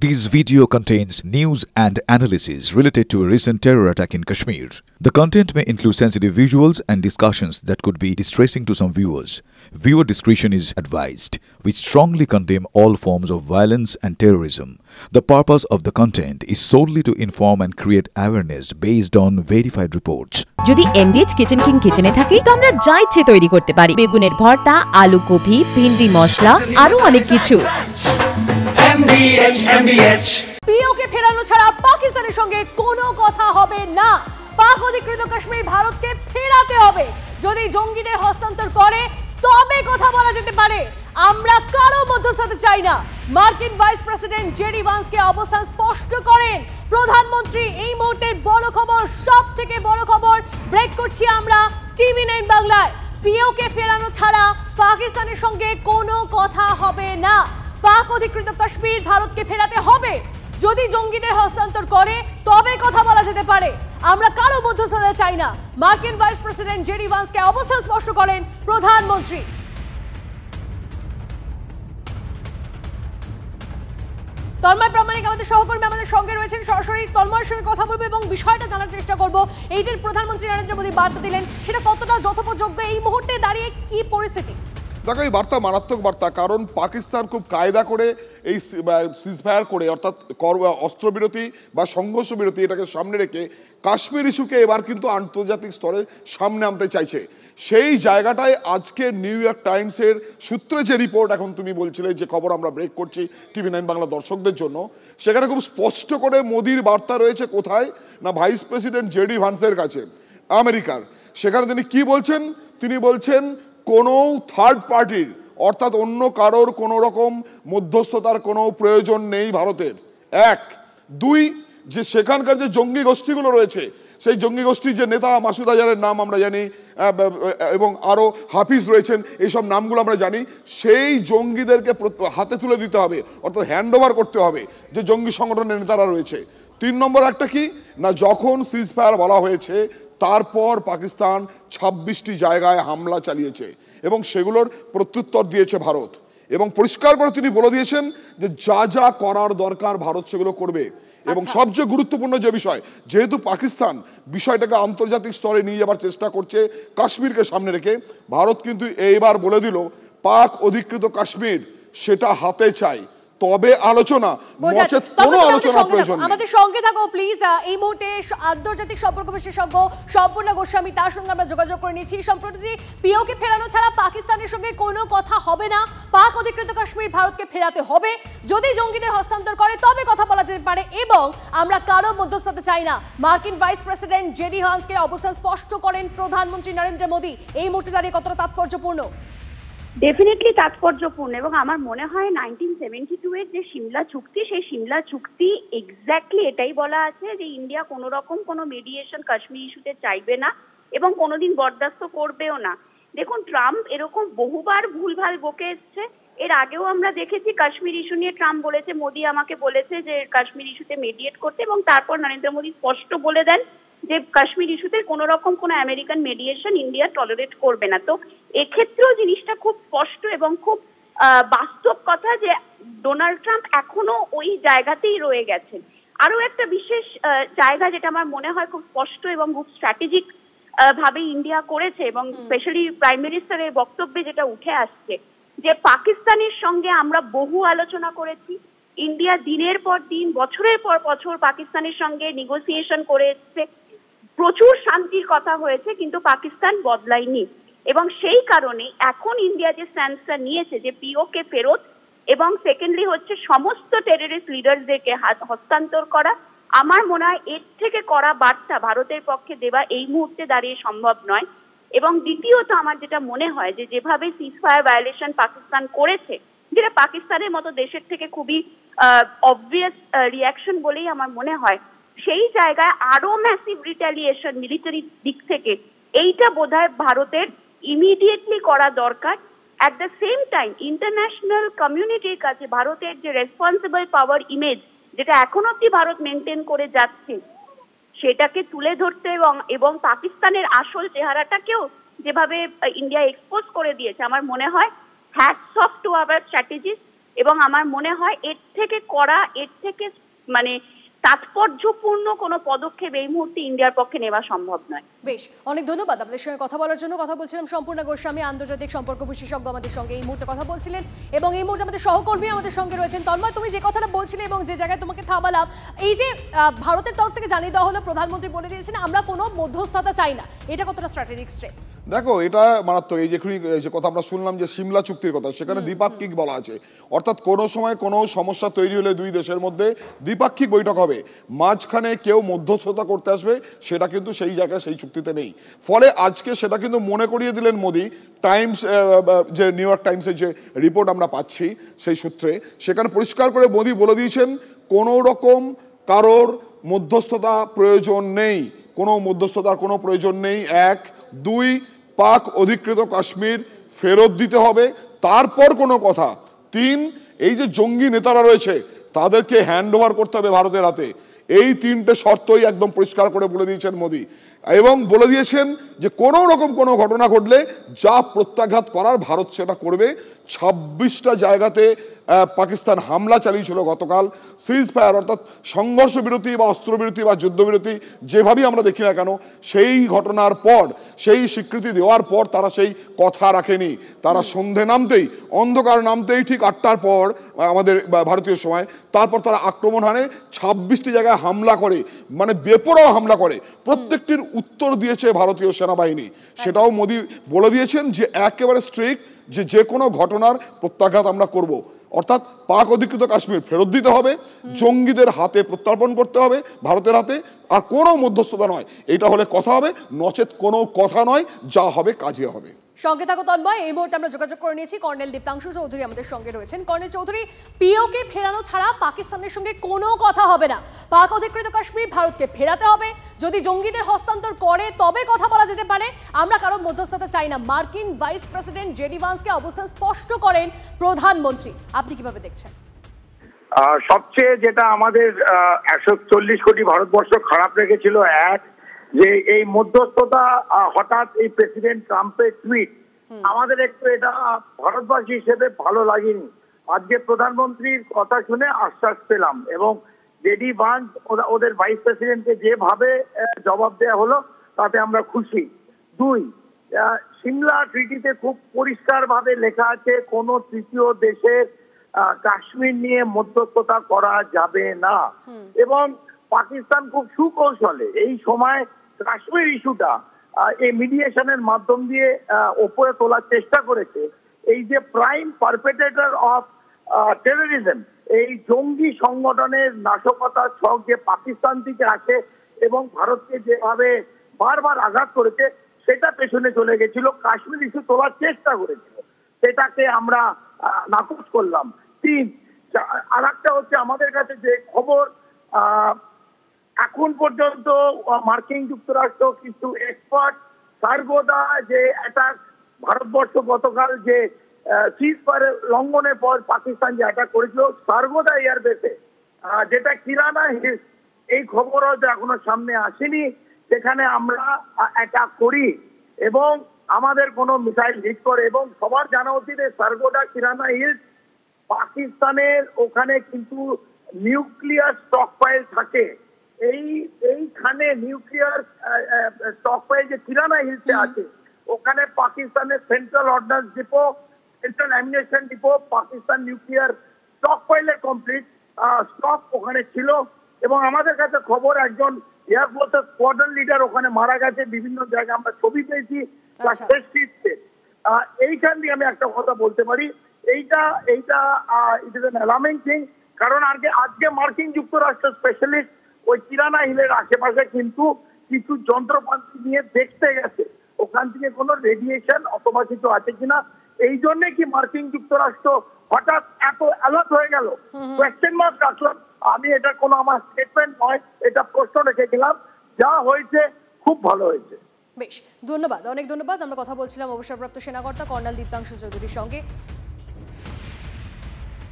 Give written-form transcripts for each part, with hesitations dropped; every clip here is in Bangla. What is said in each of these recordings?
This video contains news and analysis related to a recent terror attack in Kashmir. The content may include sensitive visuals and discussions that could be distressing to some viewers. Viewer discretion is advised. We strongly condemn all forms of violence and terrorism. The purpose of the content is solely to inform and create awareness based on verified reports. যদি এমবিএচ কিচেন কিং কিচেনে থাকে তো আমরা যা ইচ্ছে তৈরি করতে পারি। বেগুনের ভর্তা, আলু কফি, ভিন্ডি মশলা আরো অনেক কিছু। পিওকে ফেরানো ছাড়া পাকিস্তানের সঙ্গে কোনো কথা হবে না। পাক অধিকৃত কাশ্মীর ভারতকে ফেরাতে হবে। যদি জঙ্গিদের হস্তান্তর করে তবে কথা বলা যেতে পারে। আমরা কারো মধ্যস্থতা চাই না। মার্কিন ভাইস প্রেসিডেন্ট জেডি ভান্সকে অবস্থান স্পষ্ট করেন প্রধানমন্ত্রী। এই মুহূর্তের বড় খবর, সব থেকে বড় খবর ব্রেক করছি আমরা TV9 বাংলায়। পিওকে ফেরানো ছাড়া পাকিস্তানের সঙ্গে কোনো কথা হবে না। পাক অধিকৃত কাশ্মীর ভারতকে ফেরাতে হবে। যদি জঙ্গিদের হস্তান্তর করে তবে কথা বলা যেতে পারে। আমরা কারো মধ্যস্থতা চাই না। মার্কিন ভাইস প্রেসিডেন্ট জেডি ভান্সকে অবস্থান স্পষ্ট করেন প্রধানমন্ত্রী। তন্ময় প্রামাণিক আমাদের সহকর্মী আমাদের সঙ্গে রয়েছেন, সরাসরি তন্ময়ের সঙ্গে কথা বলবো এবং বিষয়টা জানার চেষ্টা করব। এই যে প্রধানমন্ত্রী নরেন্দ্র মোদী বার্তা দিলেন সেটা কতটা যথোপযোগ্য, এই মুহূর্তে দাঁড়িয়ে কি পরিস্থিতি? দেখো, এই বার্তা মারাত্মক বার্তা, কারণ পাকিস্তান খুব কায়দা করে এই সিজফায়ার করে, অর্থাৎ অস্ত্রবিরতি বা সংঘর্ষ বিরতি, এটাকে সামনে রেখে কাশ্মীর ইস্যুকে এবার কিন্তু আন্তর্জাতিক স্তরে সামনে আনতে চাইছে। সেই জায়গাটায় আজকে নিউ ইয়র্ক টাইমসের সূত্রে যে রিপোর্ট, এখন তুমি বলছিলে যে খবর আমরা ব্রেক করছি TV9 বাংলা দর্শকদের জন্য, সেখানে খুব স্পষ্ট করে মোদির বার্তা রয়েছে কোথায় না, ভাইস প্রেসিডেন্ট জেডি ভান্সের কাছে আমেরিকার। সেখানে তিনি কি বলছেন? তিনি বলছেন কোনো থার্ড পার্টির, অর্থাৎ অন্য কারোর কোনো রকম মধ্যস্থতার কোনো প্রয়োজন নেই ভারতের। এক, দুই, যে সেখানকার যে জঙ্গি গোষ্ঠীগুলো রয়েছে, সেই জঙ্গি গোষ্ঠীর যে নেতা মাসুদ আজহারের নাম আমরা জানি, এবং আরও হাফিজ রয়েছেন, এইসব নামগুলো আমরা জানি, সেই জঙ্গিদেরকে হাতে তুলে দিতে হবে, অর্থাৎ হ্যান্ড ওভার করতে হবে যে জঙ্গি সংগঠনের নেতারা রয়েছে। 3 নম্বর একটা কি না, যখন সিজফায়ার বলা হয়েছে তারপর পাকিস্তান 26টি জায়গায় হামলা চালিয়েছে এবং সেগুলোর প্রত্যুত্তর দিয়েছে ভারত, এবং পরিষ্কার করে তিনি বলে দিয়েছেন যে যা যা করার দরকার ভারত সেগুলো করবে। এবং সবচেয়ে গুরুত্বপূর্ণ যে বিষয়, যেহেতু পাকিস্তান বিষয়টাকে আন্তর্জাতিক স্তরে নিয়ে যাবার চেষ্টা করছে কাশ্মীরকে সামনে রেখে, ভারত কিন্তু এইবার বলে দিল পাক অধিকৃত কাশ্মীর সেটা হাতে চাই, তবে আলোচনা, কোনো আলোচনা প্রয়োজন নেই। আমাদের সঙ্গে থাকো প্লিজ। এই মুহূর্তে আন্তর্জাতিক সম্পর্ক বিশেষজ্ঞ সম্পূর্ণা গোস্বামী, তার সঙ্গে আমরা যোগাযোগ করে নিচ্ছি। সম্প্রতি পিওকে ফেরানো ছাড়া পাকিস্তানের সঙ্গে কোনো কথা হবে না। পাক অধিকৃত কাশ্মীর ভারতকে ফেরাতে হবে। যদি জঙ্গিদের হস্তান্তর করে তবে কথা বলা যেতে পারে, এবং আমরা কারো মধ্যস্থতা চাই না। মার্কিন ভাইস প্রেসিডেন্ট জেডি ভান্সকে অবস্থান স্পষ্ট করেন প্রধানমন্ত্রী নরেন্দ্র মোদী। এই মুহূর্তে দাঁড়িয়ে কতটা তাৎপর্যপূর্ণ? ডেফিনেটলি তাৎপর্যপূর্ণ, এবং আমার মনে হয় 1972 এর যে সিমলা চুক্তি, সেই সিমলা চুক্তি এক্স্যাক্টলি এটাই বলা আছে যে ইন্ডিয়া কোনো রকম কোনো মিডিয়েশন কাশ্মীর ইস্যুতে চাইবে না এবং কোনোদিন বরদাস্ত করবেও না। দেখুন, ট্রাম্প এরকম বহুবার ভুলভাল বকে এসছে। এর আগেও আমরা দেখেছি কাশ্মীর ইস্যু নিয়ে ট্রাম্প বলেছে, মোদি আমাকে বলেছে যে কাশ্মীর ইস্যুতে মিডিয়েট করতে, এবং তারপর নরেন্দ্র মোদী স্পষ্ট বলে দেন যে কাশ্মীর ইস্যুতে কোনো রকম কোনো আমেরিকান মিডিয়েশন ইন্ডিয়া টলারেট করবে না। তো এক্ষেত্রেও জিনিসটা খুব স্পষ্ট এবং খুব বাস্তব কথা যে ডোনাল্ড ট্রাম্প এখনো ওই জায়গাতেই রয়ে গেছেন। আরো একটা বিশেষ জায়গা যেটা আমার মনে হয় খুব স্পষ্ট এবং খুব স্ট্র্যাটেজিক ভাবে ইন্ডিয়া করেছে, এবং স্পেশালি প্রাইম মিনিস্টারের বক্তব্যে যেটা উঠে আসছে, যে পাকিস্তানের সঙ্গে আমরা বহু আলোচনা করেছি। ইন্ডিয়া দিনের পর দিন, বছরের পর বছর পাকিস্তানের সঙ্গে নেগোসিয়েশন করে এসছে, প্রচুর শান্তির কথা হয়েছে, কিন্তু পাকিস্তান বদলায়নি। এবং সেই কারণে এখন ইন্ডিয়া যে স্ট্যান্সটা নিয়েছে যে পিওকে ফেরত, এবং সেকেন্ডলি হচ্ছে সমস্ত টেররিস্ট লিডারদেরকে হস্তান্তর করা, আমার মনে হয় এর থেকে করা বার্তা ভারতের পক্ষে দেওয়া এই মুহূর্তে দাঁড়িয়ে সম্ভব নয়। এবং দ্বিতীয়ত আমার যেটা মনে হয় যে যেভাবে সিজফায়ার ভায়োলেশন পাকিস্তান করেছে, যেটা পাকিস্তানের মতো দেশের থেকে খুবই অবভিয়াস রিয়াকশন বলেই আমার মনে হয়, সেই জায়গায় আরো ম্যাসিভ রিটালিয়েশন মিলিটারি দিক থেকে এইটা বোধহয় ভারতের ইমিডিয়েটলি করা দরকার। At the same time international কমিউনিটির কাছে ভারতের যে রেসপন্সিবল পাওয়ার ইমেজ, যেটা এখন অব্দি ভারত মেনটেন করে যাচ্ছে, সেটাকে তুলে ধরতে এবং পাকিস্তানের আসল চেহারাটাকেও যেভাবে ইন্ডিয়া এক্সপোজ করে দিয়েছে, আমার মনে হয় hats off to our strategist এবং আমার মনে হয় এর থেকে করা, এর থেকে মানে তাৎপর্যপূর্ণ কোনো পদক্ষেপ এই মুহূর্তে ইন্ডিয়ার পক্ষে নেওয়া সম্ভব নয়। বেশ, অনেক ধন্যবাদ আপনাদের সঙ্গে কথা বলার জন্য। কথা বলছিলাম সম্পূর্ণা গোস্বামী, আন্তর্জাতিক সম্পর্ক বিশেষজ্ঞ, আমাদের সঙ্গে এই মুহূর্তে কথা বলছিলেন। এবং এই মুহূর্তে আমাদের সহকর্মী আমাদের সঙ্গে রয়েছেন। তন্ময়, তুমি যে কথাটা বলছিলে এবং যে জায়গায় তোমাকে থামালাম, এই যে ভারতের তরফ থেকে জানিয়ে দেওয়া হলো, প্রধানমন্ত্রী বলে দিয়েছেন আমরা কোনো মধ্যস্থতা চাই না, এটা কতটা স্ট্র্যাটেজিক স্টেপ? দেখো, এটা মারাত্মক। এই যে কথা আমরা শুনলাম যে সিমলা চুক্তির কথা, সেখানে দ্বিপাক্ষিক বলা আছে, অর্থাৎ কোনো সময় কোনো সমস্যা তৈরি হলে দুই দেশের মধ্যে দ্বিপাক্ষিক বৈঠক হবে, মাঝখানে কেউ মধ্যস্থতা করতে আসবে সেটা কিন্তু সেই জায়গায় সেই চুক্তিতে নেই। ফলে আজকে সেটা কিন্তু মনে করিয়ে দিলেন মোদি। টাইমস, যে নিউ ইয়র্ক টাইমসের যে রিপোর্ট আমরা পাচ্ছি সেই সূত্রে, সেখানে পরিষ্কার করে মোদি বলে দিয়েছেন কোনো রকম কারোর মধ্যস্থতা প্রয়োজন নেই, কোনো মধ্যস্থতার কোনো প্রয়োজন নেই। 1, 2, পাক অধিকৃত কাশ্মীর ফেরত দিতে হবে, তারপর কোনো কথা। 3, এই যে জঙ্গি নেতারা রয়েছে তাদেরকে হ্যান্ড ওভার করতে হবে ভারতের হাতে। এই 3টে শর্তই একদম পরিষ্কার করে বলে দিয়েছেন মোদি, এবং বলে দিয়েছেন যে কোনো রকম কোনো ঘটনা ঘটলে যা প্রত্যাঘাত করার ভারত সেটা করবে। 26টা জায়গাতে পাকিস্তান হামলা চালিয়েছিল গতকাল। সিজ ফায়ার অর্থাৎ সংঘর্ষ বিরতি বা অস্ত্রবিরতি বা যুদ্ধবিরতি যেভাবেই আমরা দেখি না কেন, সেই ঘটনার পর, সেই স্বীকৃতি দেওয়ার পর তারা সেই কথা রাখেনি। তারা সন্ধে নামতেই, অন্ধকার নামতেই ঠিক 8টার পর আমাদের ভারতীয় সময়, তারপর তারা আক্রমণ হানে, 26টি জায়গায় হামলা করে, মানে বেপরোয়া হামলা করে। প্রত্যেকটির উত্তর দিয়েছে ভারতীয় সেনাবাহিনী। সেটাও মোদি বলে দিয়েছেন যে একেবারে স্ট্রিক্ট, যে কোনো ঘটনার প্রত্যাঘাত আমরা করব। অর্থাৎ পাক অধিকৃত কাশ্মীর ফেরত দিতে হবে, জঙ্গিদের হাতে প্রত্যার্পণ করতে হবে ভারতের হাতে, আর কোনো মধ্যস্থতা নয়। এটা হলে কথা হবে, নচেত কোনো কথা নয়, যা হবে কাজে হবে। সঙ্গে থাকো তন্ময়। এই মুহূর্তে আমরা যোগাযোগ করে নিয়েছি কর্নেল দীপ্তাংশু চৌধুরী আমাদের সঙ্গে রয়েছেন। কর্নেল চৌধুরী, পিওকে ফেরানো ছাড়া পাকিস্তানের সঙ্গে কোনো কথা হবে না, পাক অধিকৃত কাশ্মীর ভারতকে ফেরাতে হবে, যদি জঙ্গিদের হস্তান্তর করে তবে কথা বলা যেতে পারে, আমরা কারো মধ্যস্থতা চাই না। মার্কিন ভাইস প্রেসিডেন্ট জেডি ভান্সকে অবস্থান স্পষ্ট করেন প্রধানমন্ত্রী, আপনি কিভাবে দেখছেন? সবচেয়ে যেটা আমাদের 140 কোটি ভারতবর্ষ খারাপ রেখেছিল, যে এই মধ্যস্থতা হঠাৎ এই প্রেসিডেন্ট ট্রাম্পের টুইট, আমাদের একটু এটা ভারতবাসী হিসেবে ভালো লাগেনি। আজকে প্রধানমন্ত্রীর কথা শুনে আশ্বাস পেলাম, এবং জেডি ভান্স ওদের ভাইস প্রেসিডেন্টকে যেভাবে জবাব দেওয়া হলো তাতে আমরা খুশি। 2, সিমলা ট্রিটিতে খুব পরিষ্কার ভাবে লেখা আছে কোন তৃতীয় দেশের কাশ্মীর নিয়ে মধ্যস্থতা করা যাবে না, এবং পাকিস্তান খুব সুকৌশলে এই সময় কাশ্মীর ইস্যুটা এই মিডিয়েশনের মাধ্যম দিয়ে ওপরে তোলার চেষ্টা করেছে। এই যে প্রাইম পারপেট্রেটর অফ টেরোরিজম, এই জঙ্গি সংগঠনের নাশকতার ছক যে পাকিস্তান থেকে আসে এবং ভারতকে যেভাবে বারবার আঘাত করেছে, সেটা পেছনে চলে গেছিল, কাশ্মীর ইস্যু তোলার চেষ্টা করেছিল, সেটাকে আমরা নাকচ করলাম। 3, আর একটা হচ্ছে আমাদের কাছে যে খবর, এখন পর্যন্ত মার্কিন যুক্তরাষ্ট্র কিছু এক্সপার্ট সার্গোদা যে অ্যাটাক, ভারতবর্ষ গতকাল যে সিজফায়ার লঙ্ঘনের পর পাকিস্তান যে অ্যাটাক করেছিল সার্গোদা এয়ারবেসে, যেটা কিরানা হিলস, এই খবরও যে এখনো সামনে আসেনি, সেখানে আমরা অ্যাটাক করি এবং আমাদের কোনো মিসাইল হিট করে। এবং সবার জানা উচিত সার্গোদা কিরানা হিলস পাকিস্তানের ওখানে কিন্তু নিউক্লিয়ার স্টক পাইল থাকে। এইখানে নিউক্লিয়ার স্টক পাইল যে কিরানা হিলসে আছে, ওখানে পাকিস্তানের central ordnance depot, central ammunition depot, Pakistan nuclear stock পাইলের কমপ্লিট স্টক ওখানে ছিল। এবং আমাদের কাছে খবর একজন এয়ারফোর্সের স্কোয়াড্রন লিডার ওখানে মারা গেছে, বিভিন্ন জায়গায় আমরা ছবি পেয়েছি। এইখান দিয়ে আমি একটা কথা বলতে পারি, এইটা it is an alarming thing, কারণ আজকে মার্কিন যুক্তরাষ্ট্র স্পেশালিস্ট ওই কিরানা হিলের আশেপাশে কিন্তু কিছু যন্ত্রপাতি নিয়ে দেখতে গেছে ওখান থেকে কোনো রেডিয়েশন অথবা কিছু আছে কিনা। এই জন্য কি মার্কিন যুক্তরাষ্ট্র হঠাৎ এত অ্যালার্ট হয়ে গেল, কোয়েশ্চেন মার্ক রাখলাম আমি। এটা কোনো আমার স্টেটমেন্ট নয়, এটা প্রশ্ন রেখেছিলাম। যা হয়েছে খুব ভালো হয়েছে। বেশ, ধন্যবাদ, অনেক ধন্যবাদ। আমরা কথা বলছিলাম অবসরপ্রাপ্ত সেনাকর্তা কর্নেল দীপ্তাংশু চৌধুরীর সঙ্গে।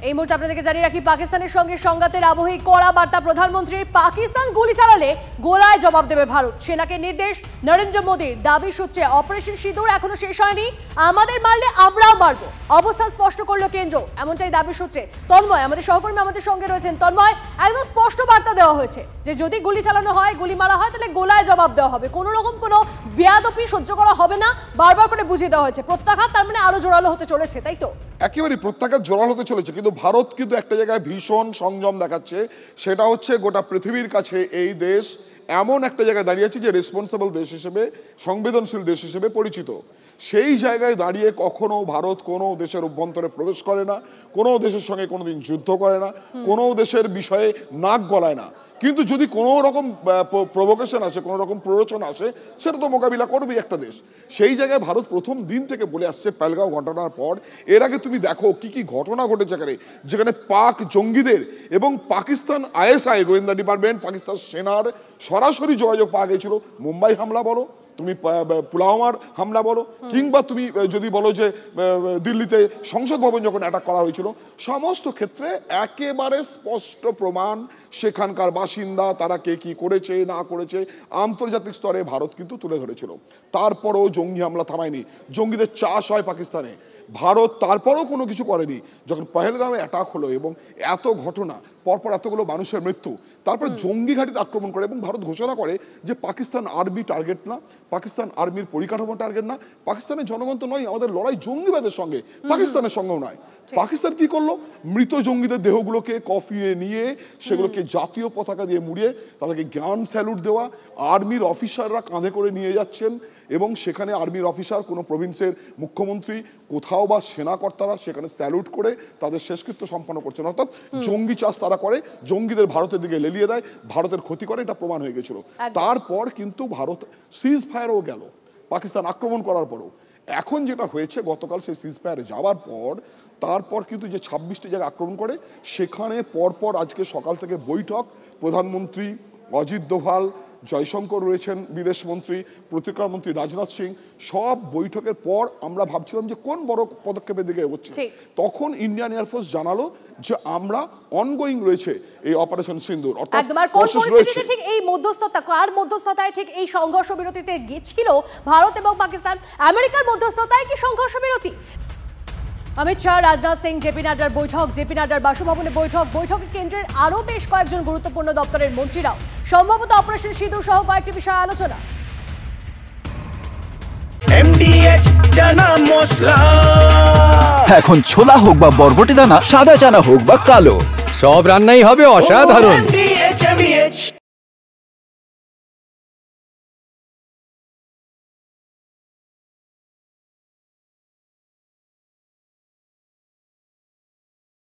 এই মুহূর্তে আপনাদেরকে জানিয়ে রাখি, পাকিস্তানের সঙ্গে সংঘাতের আবহে কড়া বার্তা প্রধানমন্ত্রীর। পাকিস্তান গুলি চালালে গোলায় জবাব দেবে ভারত। সেনাকে নির্দেশ নরেন্দ্র মোদীর। দাবি সূত্রে অপারেশন সিঁদুর এখনো শেষ হয়নি, আমাদের মারলে আমরাও মারবো, অবস্থা স্পষ্ট করলো কেন্দ্র, এমনটাই দাবি সূত্রে। তন্ময় আমাদের সহকর্মী আমাদের সঙ্গে রয়েছেন। তন্ময়, একদম স্পষ্ট বার্তা দেওয়া হয়েছে যে যদি গুলি চালানো হয়, গুলি মারা হয়, তাহলে গোলায় জবাব দেওয়া হবে, কোনো রকম কোনো বেয়াদপি সহ্য করা হবে না, বারবার করে বুঝিয়ে দেওয়া হয়েছে। প্রত্যাঘাত তার মানে আরো জোরালো হতে চলেছে, তাই তো? একেবারে প্রত্যাঘাত জোরালো হতে চলেছে, কিন্তু ভারত কিন্তু একটা জায়গায় ভীষণ সংযম দেখাচ্ছে। সেটা হচ্ছে গোটা পৃথিবীর কাছে এই দেশ এমন একটা জায়গায় দাঁড়িয়ে আছে যে রেসপন্সিবল দেশ হিসেবে, সংবেদনশীল দেশ হিসেবে পরিচিত। সেই জায়গায় দাঁড়িয়ে কখনো ভারত কোনো দেশের অভ্যন্তরে প্রবেশ করে না, কোনো দেশের সঙ্গে কোনোদিন যুদ্ধ করে না, কোনো দেশের বিষয়ে নাক গলায় না। কিন্তু যদি কোনো রকম প্রভোকেশন আসে, কোনো রকম প্ররোচনা আসে, সেটা তো মোকাবিলা করবেই একটা দেশ। সেই জায়গায় ভারত প্রথম দিন থেকে বলে আসছে পেহেলগাঁও ঘটনার পর। এর আগে তুমি দেখো কি কি ঘটনা ঘটেছে যেখানে পাক জঙ্গিদের এবং পাকিস্তান ISI গোয়েন্দা ডিপার্টমেন্ট, পাকিস্তান সেনার সরাসরি যোগাযোগ পাওয়া গেছিল। মুম্বাই হামলা বলো, তুমি পুলওয়ামার হামলা বলো, কিংবা তুমি যদি বলো যে দিল্লিতে সংসদ ভবন যখন অ্যাটাক করা হয়েছিল, সমস্ত ক্ষেত্রে একেবারে স্পষ্ট প্রমাণ সেখানকার বাসিন্দা, তারা কে কি করেছে না করেছে আন্তর্জাতিক স্তরে ভারত কিন্তু তুলে ধরেছিল। তারপরও জঙ্গি হামলা থামায়নি, জঙ্গিদের চাষ হয় পাকিস্তানে, ভারত তারপরও কোনো কিছু করেনি। যখন পেহেলগাঁওয়ে অ্যাটাক হলো এবং এত ঘটনা, পরপর এতগুলো মানুষের মৃত্যু, তারপর জঙ্গি ঘাঁটিতে আক্রমণ করে এবং ভারত ঘোষণা করে যে পাকিস্তান আর্মি টার্গেট না, পাকিস্তান আর্মির পরিকাঠামো টার্গেট না, পাকিস্তানের জনগণ তো নয়, আমাদের লড়াই জঙ্গিবাদের সঙ্গে, পাকিস্তানের সঙ্গেও নয়। পাকিস্তান কি করলো? মৃত জঙ্গিদের দেহগুলোকে কফিনে নিয়ে সেগুলোকে জাতীয় পতাকা দিয়ে মুড়িয়ে তাদেরকে জ্ঞান স্যালুট দেওয়া, আর্মির অফিসাররা কাঁধে করে নিয়ে যাচ্ছেন এবং সেখানে আর্মির অফিসার, কোনো প্রভিন্সের মুখ্যমন্ত্রী, কোথাও বা সেনাকর্তারা সেখানে স্যালুট করে তাদের শেষকৃত্য সম্পন্ন করছেন। অর্থাৎ জঙ্গি চাষ তারা করে, জঙ্গিদের ভারতের দিকে লেলিয়ে দেয়, ভারতের ক্ষতি করে, এটা প্রমাণ হয়ে গেছিল। তারপর কিন্তু ভারত সিজ ফায়ারও গেল পাকিস্তান আক্রমণ করার পরও। এখন যেটা হয়েছে গতকাল সেই সিজ ফায়ারে যাওয়ার পর, তারপর কিন্তু যে 26টি জায়গায় আক্রমণ করে, সেখানে পরপর আজকে সকাল থেকে বৈঠক। প্রধানমন্ত্রী অজিত দোভাল, জয়শঙ্কর রয়েছেন বিদেশমন্ত্রী, প্রতিরক্ষা মন্ত্রী রাজনাথ সিং, সব বৈঠকের পর আমরা ভাবছিলাম যে কোন বড় পদক্ষেপের দিকে এগোচ্ছে। তখন ইন্ডিয়ান এয়ারফোর্স জানালো যে আমরা অনগোয়িং রয়েছে এই অপারেশন সিন্দুর, অর্থাৎ ঠিক এই মধ্যস্থতা, কার মধ্যস্থতায় ঠিক এই সংঘর্ষ বিরতিতে গিয়েছিল ভারত এবং পাকিস্তান? আমেরিকার মধ্যস্থতায় কি সংঘর্ষ বিরতি? অমিত শাহ, রাজনাথ সিং, জেপি নাড্ডার বৈঠক, জেপি নাড্ডার বাসভবনে বৈঠক, বৈঠকে কেন্দ্রের আরও বেশ কয়েকজন গুরুত্বপূর্ণ দপ্তরের মন্ত্রীরাও, সম্ভবত অপারেশন সিঁদুর সহ কয়েকটি বিষয়ে আলোচনা। MDH চানা মশলা, এখন ছোলা হোক বা বরবটি দানা, সাদা চানা হোক বা কালো, সব রান্নাই হবে অসাধারণ।